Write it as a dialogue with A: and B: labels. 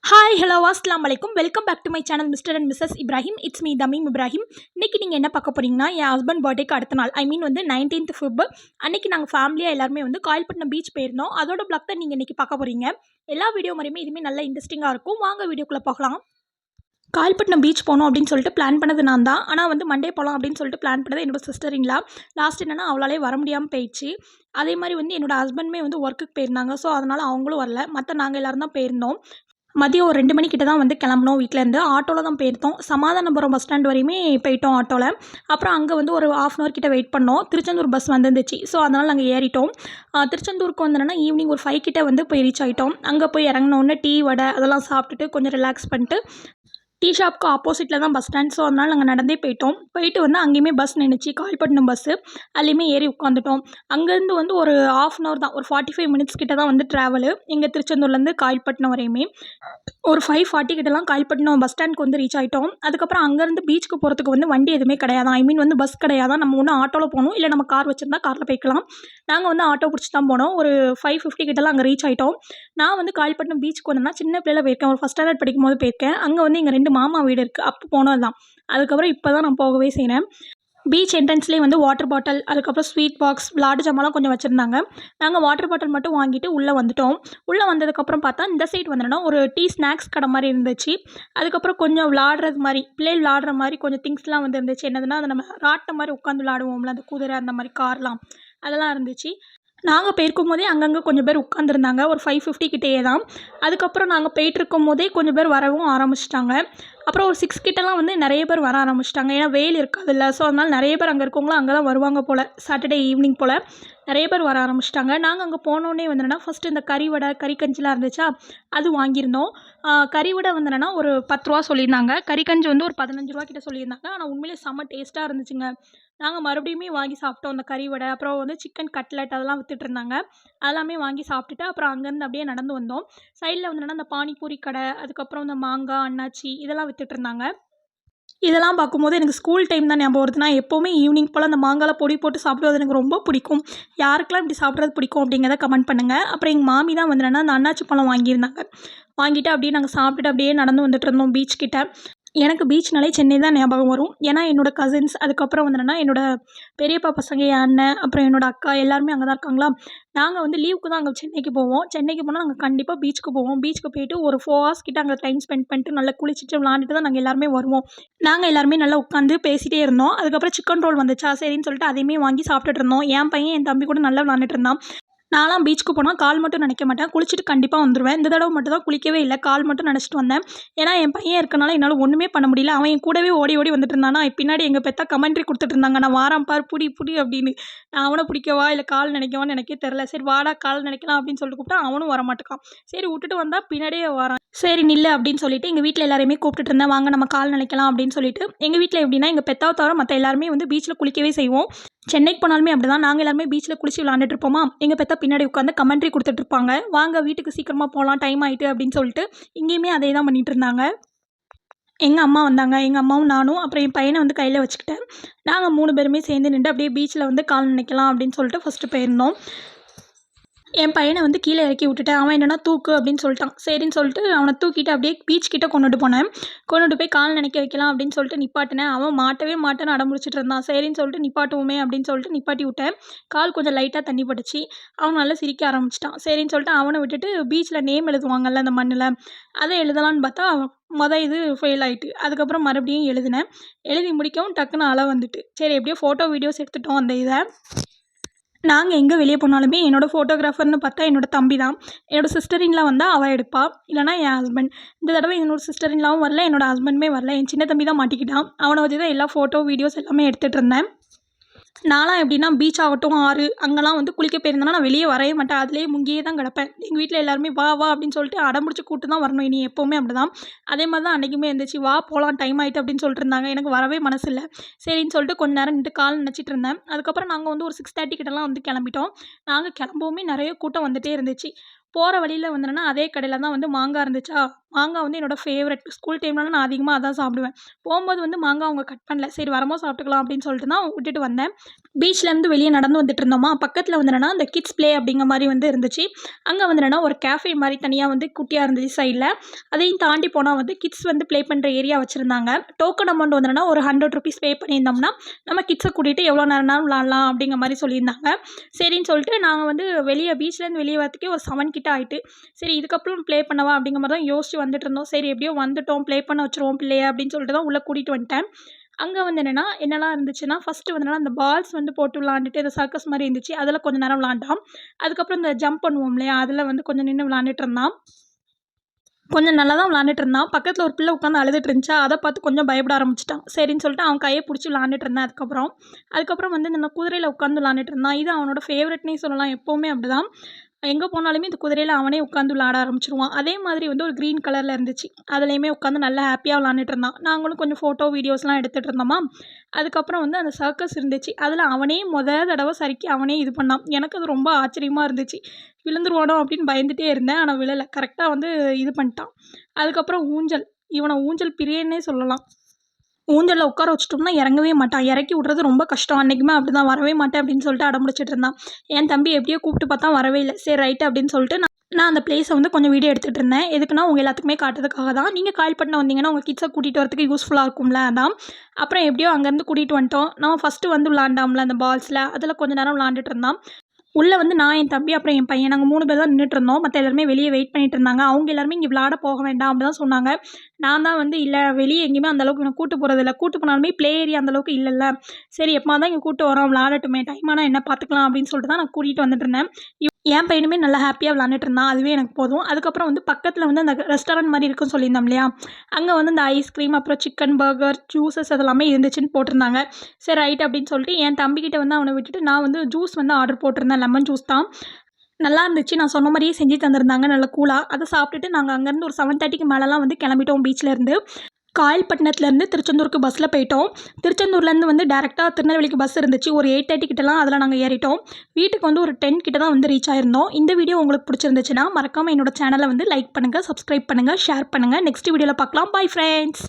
A: Hi hello அஸ்லாம் வலைக்கும் welcome back to my channel mister and missus Ibrahim. It's me Tamim Ibrahim. இன்றைக்கி நீங்கள் என்ன பார்க்க போகிறீங்கன்னா, என் ஹஸ்பண்ட் பர்த்டேக்கு அடுத்த நாள் வந்து 19th Feb அன்றைக்கி நாங்கள் ஃபேமிலியாக எல்லாருமே காயல்பட்டினம் பீச் போயிருந்தோம். அதோட பிளாக் தான் நீங்கள் இன்றைக்கி பார்க்க போகிறீங்க. எல்லா வீடியோ மாதிரியுமே இதுவுமே நல்லா இன்ட்ரெஸ்டிங்காக இருக்கும். வாங்க வீடியோக்குள்ளே பார்க்கலாம். காயல்பட்டினம் பீச் போகணும் அப்படின்னு சொல்லிட்டு பிளான் பண்ணது நான் தான். ஆனால் மண்டே போகலாம் அப்படின்னு சொல்லிட்டு பிளான் பண்ணது என்னோட சிஸ்டர் இன்லா. லாஸ்ட் என்னென்னா அவளாலே வர முடியாமல் போயிடுச்சு. அதே மாதிரி என்னோட ஹஸ்பண்டுமே ஒர்க்குக்கு போயிருந்தாங்க. ஸோ அதனால் அவங்களும் வரல. மற்ற நாங்கள் எல்லோரும் தான் போயிருந்தோம். மதியம் ஒரு 2 மணிக்கிட்ட தான் கிளம்புனோம் வீட்டிலேருந்து. ஆட்டோவில் தான் போயிருந்தோம். சமாதானபுரம் பஸ் ஸ்டாண்ட் வரையுமே போயிட்டோம் ஆட்டோவில். அப்புறம் அங்கே ஒரு 1/2 hour கிட்ட வெயிட் பண்ணோம். திருச்செந்தூர் பஸ் வந்துருந்துச்சு. ஸோ அதனால் நாங்கள் ஏறிட்டோம். திருச்செந்தூருக்கு வந்தோன்னா ஈவினிங் ஒரு 5 கிட்ட போய் ரீச் ஆகிட்டோம். அங்கே போய் இறங்கினோடனே டீ வடை அதெல்லாம் சாப்பிட்டுட்டு கொஞ்சம் ரிலாக்ஸ் பண்ணிட்டு டீ ஷாப்க்கு ஆப்போசிட்டில் தான் பஸ் ஸ்டாண்ட். ஸோ அதனால் நாங்கள் நடந்தே போயிட்டோம். போயிட்டு அங்கேயுமே பஸ் நின்றுச்சு, காயல்பட்டினம் பஸ்ஸு. அதுலேயுமே ஏறி உட்காந்துட்டோம். அங்கேருந்து ஒரு 1/2 hour தான், ஒரு 45 minutes கிட்ட தான் ட்ராவலு எங்கள் திருச்செந்தூர்லேருந்து காயல்பட்டினம் வரையுமே. ஒரு 5:40 கிட்டலாம் காயல்பட்டினம் பஸ் ஸ்டாண்டுக்கு ரீச் ஆகிட்டோம். அதுக்கப்புறம் அங்கேருந்து பீச்சுக்கு போகிறதுக்கு வண்டி எதுவுமே கிடையாது. பஸ் கிடையாது. நம்ம ஒன்று ஆட்டோவில் போகணும், இல்லை நம்ம கார் வச்சுருந்தா காரில் போய்க்கலாம். நாங்கள் ஆட்டோ பிடிச்சி தான் போனோம். ஒரு 5:50 கிட்டலாம் அங்கே ரீச் ஆகிட்டோம். நான் காயல்பட்டினம் பீச்சுக்கு வந்தேன்னா சின்ன பிள்ளையில் போயிருக்கேன். ஒரு 1st standard படிக்கும் போது போயிருக்கேன். அங்கே எங்கள் 2 மாமா வீடு இருக்குது. அப்போ போனது தான். அதுக்கப்புறம் இப்போ தான் நான் போகவே செய்கிறேன். பீச் என்ட்ரன்ஸ்லேயே வாட்டர் பாட்டில், அதுக்கப்புறம் ஸ்வீட் பாக்ஸ், விளாட்டு ஜாமான்லாம் கொஞ்சம் வச்சுருந்தாங்க. நாங்கள் வாட்டர் பாட்டில் மட்டும் வாங்கிட்டு உள்ளே வந்துட்டோம். உள்ளே வந்ததுக்கப்புறம் பார்த்தா இந்த சைடு வந்தோன்னா ஒரு டீ ஸ்நாக்ஸ் கடை மாதிரி இருந்துச்சு. அதுக்கப்புறம் கொஞ்சம் விளாடுறது மாதிரி, பிள்ளைகள் விளாடுற மாதிரி கொஞ்சம் திங்ஸ்லாம் இருந்துச்சு. என்னதுன்னா, அது நம்ம ராட்டினம் மாதிரி உட்காந்து விளாடுவோம்ல, அந்த குதிரை அந்த மாதிரி கார்லாம், அதெல்லாம் இருந்துச்சு. நாங்கள் போயிருக்கும் போதே அங்கங்கே கொஞ்சம் பேர் உட்காந்துருந்தாங்க. ஒரு 5:50 கிட்டேயே தான். அதுக்கப்புறம் நாங்கள் போயிட்டுருக்கும் போதே கொஞ்சம் பேர் வரவும் ஆரம்பிச்சிட்டாங்க. அப்புறம் ஒரு 6 கிட்டலாம் நிறைய பேர் வர ஆரம்பிச்சிட்டாங்க. ஏன்னா வெயில் இருக்காதுல்ல. ஸோ அதனால் நிறைய பேர் அங்கே இருக்கவங்களும் அங்கே தான் வருவாங்க போல். சாட்டர்டே ஈவினிங் போல் நிறைய பேர் வர ஆரம்பிச்சிட்டாங்க. நாங்கள் அங்கே போனோடனே என்னென்னா, ஃபஸ்ட்டு இந்த கறி வடை, கறி கஞ்சிலாம் இருந்துச்சா, அது வாங்கியிருந்தோம். கறி வடை என்னென்னா ஒரு 10 ரூபா சொல்லியிருந்தாங்க. கறி கஞ்சி ஒரு 15 ரூபா கிட்ட சொல்லியிருந்தாங்க. ஆனால் உண்மையிலே செம்ம டேஸ்ட்டாக இருந்துச்சுங்க. நாங்கள் மறுபடியுமே வாங்கி சாப்பிட்டோம் அந்த கறி வடை. அப்புறம் சிக்கன் கட்லட் அதெல்லாம் விற்றுட்ருந்தாங்க. அதெல்லாமே வாங்கி சாப்பிட்டுட்டு அப்புறம் அங்கேருந்து அப்படியே நடந்து வந்தோம். சைடில் என்னென்னா அந்த பானிபூரி கடை, அதுக்கப்புறம் இந்த மாங்காய், அன்னாச்சி இதெல்லாம் விற்றுட்ருந்தாங்க. இதெல்லாம் பார்க்கும்போது எனக்கு ஸ்கூல் டைம் தான் ஞாபகம் வருது. நான் எப்போவுமே ஈவினிங் போல் அந்த மாங்காயில் பொடி போட்டு சாப்பிடுவது எனக்கு ரொம்ப பிடிக்கும். யாருக்கெல்லாம் இப்படி சாப்பிட்றது பிடிக்கும் அப்படிங்கிறத கமெண்ட் பண்ணுங்கள். அப்புறம் எங்கள் மாமி தான் என்னென்னா அந்த அன்னாச்சி பழம் வாங்கியிருந்தாங்க. வாங்கிட்டு அப்படியே நாங்கள் சாப்பிட்டுட்டு அப்படியே நடந்து வந்துட்டு இருந்தோம் பீச் கிட்ட. எனக்கு பீச்னாலே சென்னை தான் ஞாபகம் வரும். ஏன்னா என்னோடய கசின்ஸ், அதுக்கப்புறம் என்னென்னா என்னோடய பெரியப்பா பசங்க, என் அண்ணன், அப்புறம் என்னோடய அக்கா எல்லாருமே அங்கே தான் இருக்காங்களா. நாங்கள் லீவுக்கு தான் அங்கே சென்னைக்கு போவோம். சென்னைக்கு போனால் நாங்கள் கண்டிப்பாக பீச்சுக்கு போவோம். பீச்சுக்கு போயிட்டு ஒரு 4 hours கிட்ட அங்கே டைம் ஸ்பெண்ட் பண்ணிட்டு நல்லா குளிச்சுட்டு விளாண்டுட்டு தான் நாங்கள் எல்லாருமே வருவோம். நாங்கள் எல்லாருமே நல்லா உட்காந்து பேசிகிட்டே இருந்தோம். அதுக்கப்புறம் சிக்கன் ரோல் வந்துச்சா, சரின்னு சொல்லிட்டு அதையுமே வாங்கி சாப்பிட்டுட்டு இருந்தோம். என் பையன் என் தம்பி கூட நல்லா விளாண்டுட்டு இருந்தான். நான்லாம் பீச்சுக்கு போனால் கால் மட்டும் நனைக்க மாட்டேன், குளிச்சுட்டு கண்டிப்பாக வந்துடுவேன். இந்த தடவை மட்டும் தான் குளிக்கவே இல்லை, கால் மட்டும் நனைச்சிட்டு வந்தேன். ஏன்னா என் பையன் இருக்கனால என்னால் ஒன்றுமே பண்ண முடியல. அவன் என் கூடவே ஓடி ஓடி வந்துட்டு இருந்தானா. பின்னாடி எங்கள் பெத்தா கமெண்ட்ரி கொடுத்துட்டு இருந்தாங்க, நான் வாரம் பார் புடி புடி அப்படின்னு. நான் அவனை பிடிக்கவா இல்லை கால் நினைக்கவான்னு எனக்கே தெரில. சரி வாடா கால் நினைக்கலாம் அப்படின்னு சொல்லிட்டு கூப்பிட்டா அவனும் வரமாட்டேக்கான். சரி விட்டுட்டு வந்தால் பின்னாடியே வரான். சரி நில்லு அப்படின்னு சொல்லிட்டு எங்கள் வீட்டில் எல்லாருமே கூப்பிட்டுட்டு இருந்தேன், வாங்க நம்ம கால் நினைக்கலாம் அப்படின்னு சொல்லிட்டு. எங்கள் வீட்டில் எப்படின்னா, எங்கள் பெத்தாவை தவிர மற்ற எல்லாருமே பீச்சில் குளிக்கவே செய்வோம். சென்னைக்கு போனாலுமே அப்படி தான். நாங்கள் எல்லாருமே பீச்சில் குளிச்சு விளாண்டுட்டு இருப்போமா. எங்கள் பெத்தா பின்னாடி உட்காந்து கமெண்ட்ரி கொடுத்துட்ருப்பாங்க, வாங்க வீட்டுக்கு சீக்கிரமாக போகலாம், டைம் ஆகிட்டு அப்படின்னு சொல்லிட்டு. இங்கேயுமே அதே தான் பண்ணிகிட்டு இருந்தாங்க. எங்கள் அம்மா வந்தாங்க. எங்கள் அம்மாவும் நானும் அப்புறம் என் பையனை கையில் வச்சுக்கிட்டேன். நாங்கள் 3 பேருமே சேர்ந்து நின்று அப்படியே பீச்சில் கால் நினைக்கலாம் அப்படின்னு சொல்லிட்டு ஃபஸ்ட்டு போயிருந்தோம். என் பையனை கீழே இறக்கி விட்டுட்டேன். அவன் என்னென்னா தூக்கு அப்படின்னு சொல்லிட்டான். சரின்னு சொல்லிட்டு அவனை தூக்கிட்டு அப்படியே பீச் கிட்ட கொண்டுட்டு போனேன். கொண்டுட்டு போய் கால் நினைக்க வைக்கலாம் அப்படின்னு சொல்லிட்டு நிப்பாட்டினேன். அவன் மாட்டவே மாட்டேன்னு அடம்பிடிச்சிட்டு இருந்தான். சரின்னு சொல்லிட்டு நிப்பாட்டுவோமே அப்படின்னு சொல்லிட்டு நிப்பாட்டி விட்டேன். கால் கொஞ்சம் லைட்டாக தண்ணி பட்டுச்சு. அவன் நல்லா சிரிக்க ஆரம்பிச்சிட்டான். சரின்னு சொல்லிட்டு அவனை விட்டுட்டு பீச்சில் நேம் எழுதுவாங்கல்ல அந்த மண்ணில், அதை எழுதலான்னு பார்த்தா இது ஃபெயில் ஆகிட்டு. அதுக்கப்புறம் மறுபடியும் எழுதினேன். எழுதி முடிக்கவும் டக்குன்னு அலை வந்துட்டு. சரி எப்படியோ ஃபோட்டோ வீடியோஸ் எடுத்துட்டோம் அந்த இதை. நாங்கள் எங்கே வெளியே போனாலுமே என்னோடய ஃபோட்டோகிராஃபர்னு பார்த்தா என்னோடய தம்பி தான். என்னோடய சிஸ்டர் இன் லா வந்தால் அவள் எடுப்பாள், இல்லைனா என் ஹஸ்பண்ட். இந்த தடவை என்னோடய சிஸ்டர் இன் லாவும் வரல, என்னோடய ஹஸ்பண்டுமே வரல. என் சின்ன தம்பி தான் மாட்டிக்கிட்டான். அவனை வச்சு தான் எல்லா ஃபோட்டோ வீடியோஸ் எல்லாமே எடுத்துகிட்டு இருந்தேன். நான்லாம் எப்படின்னா பீச் ஆகட்டும், ஆறு அங்கெல்லாம் குளிக்க போயிருந்தேன்னா நான் வெளியே வரவே மாட்டேன். அதிலேயே முங்கியே தான் கிடப்பேன். எங்கள் வீட்டில் எல்லாருமே வா வா அப்படின்னு சொல்லிட்டு அடம்பிடிச்சி கூட்டு தான் வரணும். இனி எப்போவுமே அப்படி தான். அதே மாதிரி தான் அன்றைக்குமே இருந்துச்சு. வா போகலாம் டைம் ஆகிட்டு அப்படின்னு சொல்லிட்டு இருந்தாங்க. எனக்கு வரவே மனசு இல்லை. சரின்னு சொல்லிட்டு கொஞ்ச நேரம் நின்று கால் நினச்சிட்டு இருந்தேன். அதுக்கப்புறம் நாங்கள் ஒரு 6:30 கிட்டலாம் கிளம்பிட்டோம். நாங்கள் கிளம்பவுமே நிறைய கூட்டம் வந்துகிட்டே இருந்துச்சு. போகிற வழியில் அதே கடையில் தான் மாங்காய் இருந்துச்சா, மாங்காய் வந்து என்னோடய ஃபேவரெட். ஸ்கூல் டைம்லலாம் நான் அதிகமாக அதான் சாப்பிடுவேன். போகும்போது வந்து மாங்காய் அவங்க கட் பண்ணல. சரி வரும்போது சாப்பிட்டுக்கலாம் அப்படின்னு சொல்லிட்டு தான் விட்டுட்டு வந்தேன். பீச்லேருந்து வெளியே நடந்து வந்துட்டு இருந்தோமா, பக்கத்தில் வந்து என்னன்னா அந்த கிட்ஸ் ப்ளே அப்படிங்கிற மாதிரி வந்து இருந்துச்சு. அங்கே வந்து என்னன்னா ஒரு கேஃபே மாதிரி தனியாக வந்து குட்டியாக இருந்துச்சு சைடில். அதையும் தாண்டி போனால் வந்து கிட்ஸ் வந்து ப்ளே பண்ணுற ஏரியா வச்சுருந்தாங்க. டோக்கன் அமௌண்ட் வந்து என்னன்னா ஒரு ₹100 பே பண்ணியிருந்தோம்னா நம்ம கிட்ஸை கூட்டிகிட்டு எவ்வளோ நேரம்னாலும் விளாட்லாம் அப்படிங்கிற மாதிரி சொல்லியிருந்தாங்க. சரின்னு சொல்லிட்டு நாங்கள் வந்து வெளியே பீச்லேருந்து வெளியே வரத்துக்கே ஒரு 7 கிட்ட ஆகிட்டு, சரி இதுக்கப்புறம் ப்ளே பண்ணவா அப்படிங்கிற மாதிரி தான் யோசிச்சு வந்துட்டு இருந்தோம். சரி எப்படியோ வந்துட்டோம், ப்ளே பண்ண வச்சுருவோம் பிள்ளைய அப்படின்னு சொல்லிட்டு தான் உள்ளே கூட்டிகிட்டு வந்துட்டேன். அங்கே வந்து என்னெல்லாம் இருந்துச்சுன்னா, ஃபஸ்ட்டு வந்து அந்த பால்ஸ் வந்து போட்டு விளாண்டுட்டு இந்த சர்க்கஸ் மாதிரி இருந்துச்சு. அதில் கொஞ்சம் நேரம் விளாண்டான். அதுக்கப்புறம் இந்த ஜம்ப் பண்ணுவோம் இல்லையா, அதில் வந்து கொஞ்சம் நின்று விளாண்டுட்டு இருந்தான். கொஞ்சம் நல்லா தான் விளாண்டுட்டு இருந்தான். பக்கத்தில் ஒரு பிள்ளை உட்காந்து அழுதுட்டு இருந்துச்சா, அதை பார்த்து கொஞ்சம் பயப்பட ஆரம்பிச்சிட்டான். சரின்னு சொல்லிட்டு அவன் கையை பிடிச்சி விளாண்டுட்டு இருந்தேன். அதுக்கப்புறம் வந்து இந்த குதிரையில் உட்காந்து விளாண்டுட்டு இருந்தான். இது அவனோட ஃபேவரெட்னே சொல்லலாம். எப்போவுமே அப்படிதான். எங்கே போனாலுமே இந்த குதிரையில் அவனே உட்காந்து விளாட ஆரம்பிச்சிருவான். அதே மாதிரி வந்து ஒரு க்ரீன் கலரில் இருந்துச்சு. அதுலேயுமே உட்காந்து நல்லா ஹாப்பியாக விளாண்டுட்டு இருந்தான். நாங்களும் கொஞ்சம் ஃபோட்டோ வீடியோஸ்லாம் எடுத்துகிட்டு இருந்தோமா. அதுக்கப்புறம் வந்து அந்த சர்க்கஸ் இருந்துச்சு. அதில் அவனே தடவை சறுக்கி அவனே இது பண்ணான். எனக்கு அது ரொம்ப ஆச்சரியமாக இருந்துச்சு. விழுந்துருவானோ அப்படின்னு பயந்துகிட்டே இருந்தேன். ஆனால் விழலை. கரெக்டாக வந்து இது பண்ணிட்டான். அதுக்கப்புறம் ஊஞ்சல். இவனை ஊஞ்சல் பிரியன்னே சொல்லலாம். ஊஞ்சலில் உட்கார வச்சுட்டோம்னா இறங்கவே மாட்டான். இறக்கி விட்றது ரொம்ப கஷ்டம். அன்றைக்குமே அப்படி தான், வரவே மாட்டேன் அப்படின்னு சொல்லிட்டு அடம்பிடிச்சிட்டு இருந்தான். என் தம்பி எப்படியோ கூப்பிட்டு பார்த்தா வரவே இல்லை. சரி ரைட்டு அப்படின்னு சொல்லிட்டு நான் அந்த பிளேஸை வந்து கொஞ்சம் வீடியோ எடுத்துகிட்டு இருந்தேன். எதுக்குன்னா உங்கள் எல்லாத்துக்குமே காட்டுறதுக்காக தான். நீங்கள் காயல்பட்டினம் வந்தீங்கன்னா உங்கள் கிட்ஸை கூட்டிகிட்டு வரதுக்கு யூஸ்ஃபுல்லாக இருக்கும்ல, அதான். அப்புறம் எப்படியோ அங்கேருந்து கூட்டிகிட்டு வந்துட்டோம். நம்ம ஃபஸ்ட்டு வந்து விளாண்டாம்ல அந்த பால்ஸில், அதில் கொஞ்சம் நேரம் விளாண்டுட்டு இருந்தான். உள்ளே வந்து நான், என் தம்பி, அப்புறம் என் பையன், நாங்கள் 3 பேர் தான் நின்றுட்டுருந்தோம். மற்ற எல்லாருமே வெளியே வெயிட் பண்ணிட்டு இருந்தாங்க. அவங்க எல்லாருமே இங்கே விளாட போக வேண்டாம் அப்படி தான் சொன்னாங்க. நான் தான் வந்து இல்லை வெளியே எங்கேயுமே அந்தளவுக்கு நான் கூட்டு போகிறதில்ல. கூட்டு போனாலுமே ப்ளே ஏரியா அந்தளவுக்கு இல்லைல்ல. சரி எப்போ தான் இங்கே கூட்டு வரோம், விளாடட்டுமே, டைம் ஆனால் என்ன பார்த்துக்கலாம் அப்படின்னு சொல்லிட்டு தான் நான் கூட்டிகிட்டு வந்துட்டு இருந்தேன். என் பையனுமே நல்லா ஹாப்பியாக விளாண்டுட்டு இருந்தான். அதுவே எனக்கு போதும். அதுக்கப்புறம் வந்து பக்கத்தில் வந்து அந்த ரெஸ்டாரண்ட் மாதிரி இருக்குன்னு சொல்லியிருந்தோம் இல்லையா, அங்கே வந்து இந்த ஐஸ்கிரீம், அப்புறம் சிக்கன், பர்கர், ஜூஸஸ் அதெல்லாமே இருந்துச்சுன்னு போட்டிருந்தாங்க. சரி ரைட் அப்படின்னு சொல்லிட்டு என் தம்பிக்கிட்ட வந்து அவனை விட்டுட்டு நான் வந்து ஜூஸ் வந்து ஆர்டர் போட்டிருந்தேன். லெமன் ஜூஸ் தான். நல்லா இருந்துச்சு. நான் சொன்ன மாதிரியே செஞ்சு தந்திருந்தாங்க நல்லா கூலாக. அதை சாப்பிட்டுட்டு நாங்கள் அங்கேருந்து ஒரு 7:30க்கு மேலெலாம் வந்து கிளம்பிட்டோம் பீச்லேருந்து. காயல்பட்டினத்துலேருந்து திருச்செந்தூருக்கு பஸ்ஸில் போயிட்டோம். திருச்செந்தூர்லேருந்து வந்து டேரெக்டாக திருநெல்வேலிக்கு பஸ் இருந்துச்சு. ஒரு 8:30 கிட்டலாம் அதில் நாங்கள் ஏறிட்டோம். வீட்டுக்கு வந்து ஒரு 10 கிட்ட தான் வந்து ரீச் ஆயிருந்தோம். இந்த வீடியோ உங்களுக்கு பிடிச்சிருந்துச்சுன்னா மறக்காமல் என்னோட சேனலை வந்து லைக் பண்ணுங்கள், சப்ஸ்கிரைப் பண்ணுங்கள், ஷேர் பண்ணுங்கள். நெக்ஸ்ட் வீடியோவில் பார்க்கலாம். Bye friends.